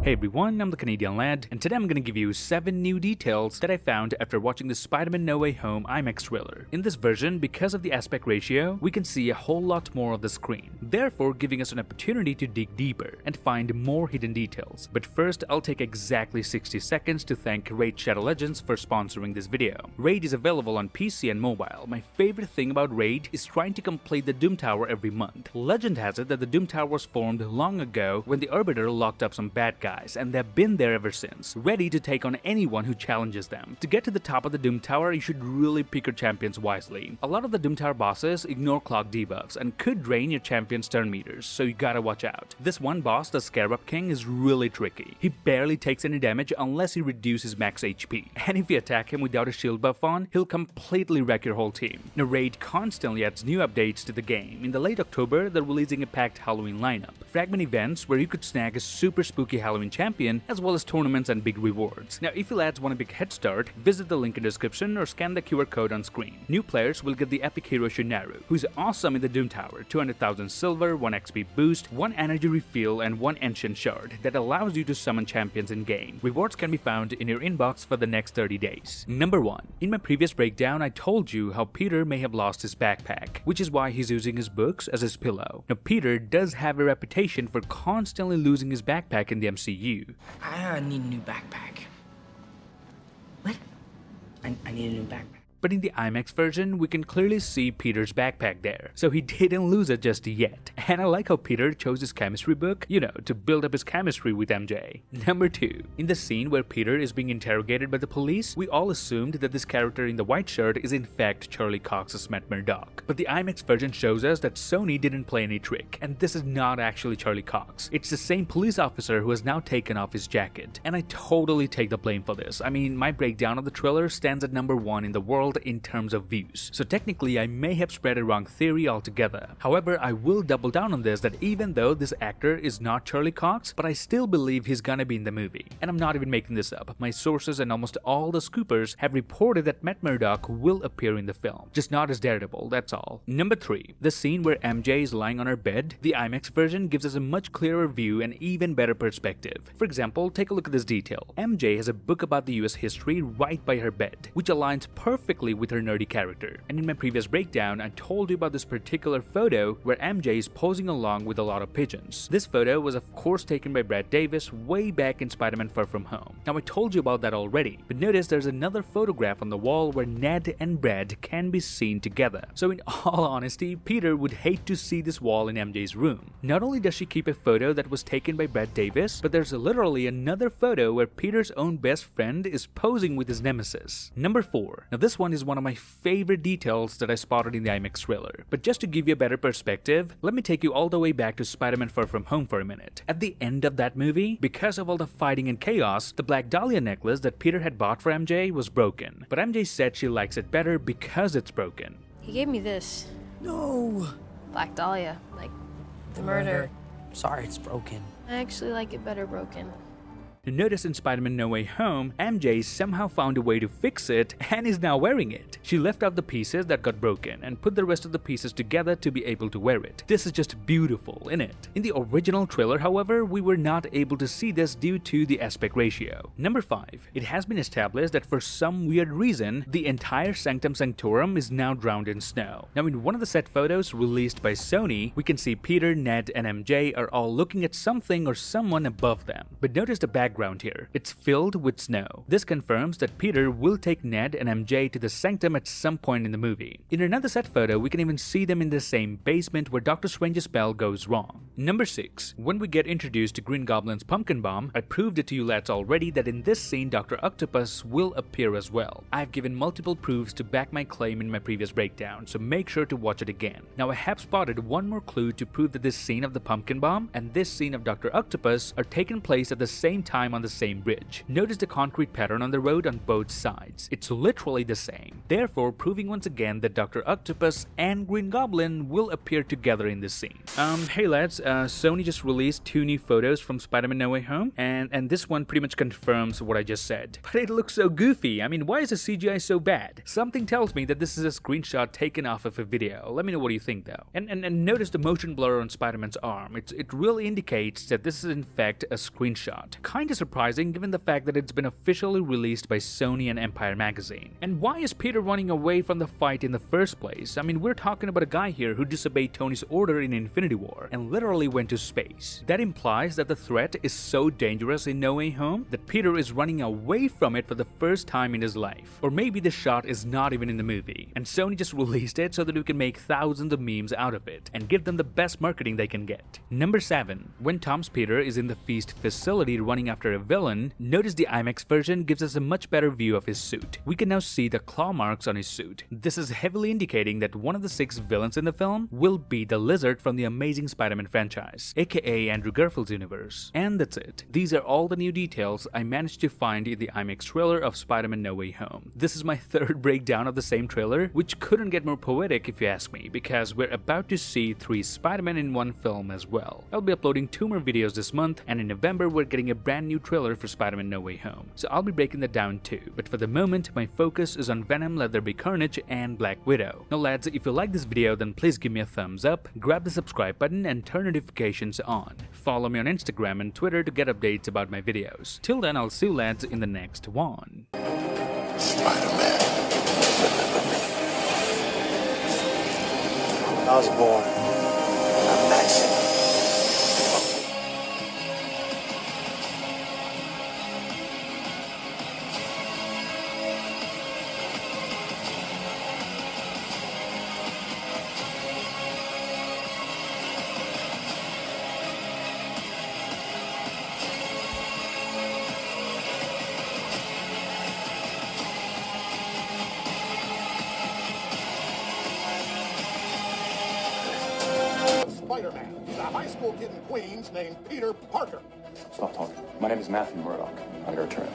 Hey everyone, I'm the Canadian Lad, and today I'm gonna give you 7 new details that I found after watching the Spider-Man No Way Home IMAX trailer. In this version, because of the aspect ratio, we can see a whole lot more of the screen, therefore giving us an opportunity to dig deeper and find more hidden details. But first, I'll take exactly 60 seconds to thank Raid Shadow Legends for sponsoring this video. Raid is available on PC and mobile. My favorite thing about Raid is trying to complete the Doom Tower every month. Legend has it that the Doom Tower was formed long ago when the Arbiter locked up some bad guys, and they've been there ever since, ready to take on anyone who challenges them. To get to the top of the Doom Tower, you should really pick your champions wisely. A lot of the Doom Tower bosses ignore clock debuffs and could drain your champion's turn meters, so you gotta watch out. This one boss, the Scarab King, is really tricky. He barely takes any damage unless he reduces max HP, and if you attack him without a shield buff on, he'll completely wreck your whole team. Now, Raid constantly adds new updates to the game. In the late October, they're releasing a packed Halloween lineup, fragment events where you could snag a super spooky Halloween champion, as well as tournaments and big rewards. Now, if you lads want a big head start, visit the link in the description or scan the QR code on screen. New players will get the epic hero Shinaru, who's awesome in the Doom Tower, 200,000 silver, 1 XP boost, 1 energy refill, and 1 ancient shard that allows you to summon champions in game. Rewards can be found in your inbox for the next 30 days. Number 1. In my previous breakdown, I told you how Peter may have lost his backpack, which is why he's using his books as his pillow. Now, Peter does have a reputation for constantly losing his backpack in the MCU. I need a new backpack. What? I need a new backpack. But in the IMAX version, we can clearly see Peter's backpack there, so he didn't lose it just yet. And I like how Peter chose his chemistry book, to build up his chemistry with MJ. Number 2. In the scene where Peter is being interrogated by the police, we all assumed that this character in the white shirt is in fact Charlie Cox's Matt Murdock. But the IMAX version shows us that Sony didn't play any trick, and this is not actually Charlie Cox. It's the same police officer who has now taken off his jacket. And I totally take the blame for this. I mean, my breakdown of the trailer stands at number 1 in the world in terms of views, so technically I may have spread a wrong theory altogether. However, I will double down on this that even though this actor is not Charlie Cox, but I still believe he's gonna be in the movie. And I'm not even making this up. My sources and almost all the scoopers have reported that Matt Murdock will appear in the film, just not as Daredevil, that's all. Number 3. The scene where MJ is lying on her bed. The IMAX version gives us a much clearer view and even better perspective. For example, take a look at this detail. MJ has a book about the US history right by her bed, which aligns perfectly with her nerdy character. And in my previous breakdown, I told you about this particular photo where MJ is posing along with a lot of pigeons. This photo was of course taken by Brad Davis way back in Spider-Man Far From Home. Now, I told you about that already, but notice there's another photograph on the wall where Ned and Brad can be seen together. So in all honesty, Peter would hate to see this wall in MJ's room. Not only does she keep a photo that was taken by Brad Davis, but there's literally another photo where Peter's own best friend is posing with his nemesis. Number 4. Now, this one is one of my favorite details that I spotted in the IMAX trailer. But just to give you a better perspective, let me take you all the way back to Spider-Man Far From Home for a minute. At the end of that movie, because of all the fighting and chaos, the Black Dahlia necklace that Peter had bought for MJ was broken. But MJ said she likes it better because it's broken. He gave me this. No. Black Dahlia, like the murder. Sorry, it's broken. I actually like it better broken. Notice in Spider-Man No Way Home, MJ somehow found a way to fix it and is now wearing it. She left out the pieces that got broken and put the rest of the pieces together to be able to wear it. This is just beautiful, isn't it? In the original trailer, however, we were not able to see this due to the aspect ratio. Number 5. It has been established that for some weird reason, the entire Sanctum Sanctorum is now drowned in snow. Now, in one of the set photos released by Sony, we can see Peter, Ned, and MJ are all looking at something or someone above them. But notice the background here. It's filled with snow. This confirms that Peter will take Ned and MJ to the Sanctum at some point in the movie. In another set photo, we can even see them in the same basement where Dr. Strange's spell goes wrong. Number 6. When we get introduced to Green Goblin's pumpkin bomb, I proved it to you lads already that in this scene Dr. Octopus will appear as well. I've given multiple proofs to back my claim in my previous breakdown, so make sure to watch it again. Now, I have spotted one more clue to prove that this scene of the pumpkin bomb and this scene of Dr. Octopus are taking place at the same time time on the same bridge. Notice the concrete pattern on the road on both sides. It's literally the same. Therefore, proving once again that Dr. Octopus and Green Goblin will appear together in this scene. Hey lads, Sony just released 2 new photos from Spider-Man No Way Home, and this one pretty much confirms what I just said. But it looks so goofy. I mean, why is the CGI so bad? Something tells me that this is a screenshot taken off of a video. Let me know what you think though. And notice the motion blur on Spider-Man's arm. It really indicates that this is in fact a screenshot. Kinda surprising given the fact that it's been officially released by Sony and Empire magazine. And why is Peter running away from the fight in the first place? I mean, we're talking about a guy here who disobeyed Tony's order in Infinity War and literally went to space. That implies that the threat is so dangerous in No Way Home that Peter is running away from it for the first time in his life. Or maybe the shot is not even in the movie, and Sony just released it so that we can make thousands of memes out of it and give them the best marketing they can get. Number 7. When Tom's Peter is in the Feast facility running after a villain, notice the IMAX version gives us a much better view of his suit. We can now see the claw marks on his suit. This is heavily indicating that one of the 6 villains in the film will be the Lizard from the Amazing Spider-Man franchise, aka Andrew Garfield's universe. And that's it. These are all the new details I managed to find in the IMAX trailer of Spider-Man No Way Home. This is my 3rd breakdown of the same trailer, which couldn't get more poetic if you ask me, because we're about to see 3 Spider-Man in one film as well. I'll be uploading 2 more videos this month, and in November we're getting a brand new trailer for Spider-Man No Way Home, so I'll be breaking that down too. But for the moment, my focus is on Venom, Let There Be Carnage, and Black Widow. Now lads, if you like this video, then please give me a thumbs up, grab the subscribe button, and turn notifications on. Follow me on Instagram and Twitter to get updates about my videos. Till then, I'll see you lads in the next one. Spider-Man, remember me. Osborn, I'm Maxim. Spider-Man. He's a high school kid in Queens named Peter Parker. Stop talking. My name is Matthew Murdoch. I'm your attorney.